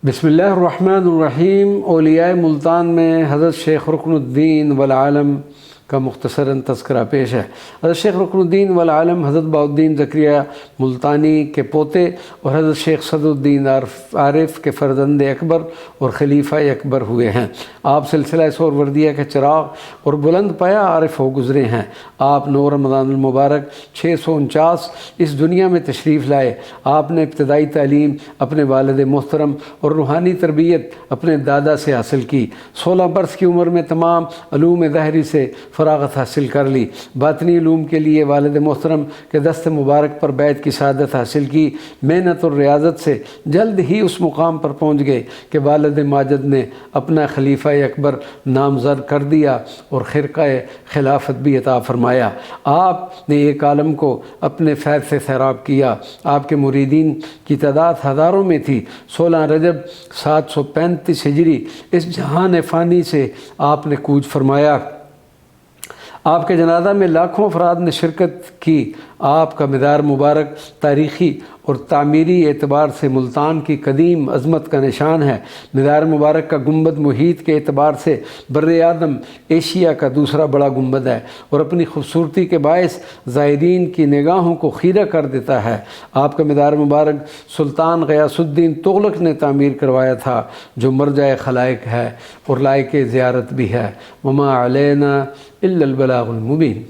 بسم اللہ الرحمن الرحیم۔ اولیاء ملتان میں حضرت شیخ رکن الدین والعالم کا مختصراً تذکرہ پیش ہے۔ حضرت شیخ رکن الدین والعالم حضرت بہاؤالدین زکریا ملتانی کے پوتے اور حضرت شیخ صدر الدین عارف کے فرزند اکبر اور خلیفہ اکبر ہوئے ہیں۔ آپ سلسلہ سہروردیہ کے چراغ اور بلند پایا عارف ہو گزرے ہیں۔ آپ 9 رمضان المبارک 649 اس دنیا میں تشریف لائے۔ آپ نے ابتدائی تعلیم اپنے والد محترم اور روحانی تربیت اپنے دادا سے حاصل کی۔ 16 برس کی عمر میں تمام علوم ظاہری سے فراغت حاصل کر لی۔ باطنی علوم کے لیے والد محترم کے دست مبارک پر بیعت کی سعادت حاصل کی۔ محنت اور ریاضت سے جلد ہی اس مقام پر پہنچ گئے کہ والد ماجد نے اپنا خلیفہ اکبر نامزد کر دیا اور خرقہ خلافت بھی عطا فرمایا۔ آپ نے ایک عالم کو اپنے فیض سے سیراب کیا۔ آپ کے مریدین کی تعداد ہزاروں میں تھی۔ 16 رجب 735 ہجری اس جہان فانی سے آپ نے کوچ فرمایا۔ آپ کے جنازہ میں لاکھوں افراد نے شرکت کی۔ آپ کا مزار مبارک تاریخی اور تعمیری اعتبار سے ملتان کی قدیم عظمت کا نشان ہے۔ مزار مبارک کا گنبد محیط کے اعتبار سے بر اعظم ایشیا کا دوسرا بڑا گنبد ہے اور اپنی خوبصورتی کے باعث زائرین کی نگاہوں کو خیرہ کر دیتا ہے۔ آپ کا مزار مبارک سلطان غیاث الدین تغلق نے تعمیر کروایا تھا، جو مرجع خلائق ہے اور لائق زیارت بھی ہے۔ وما علینا الا البلاغ المبین۔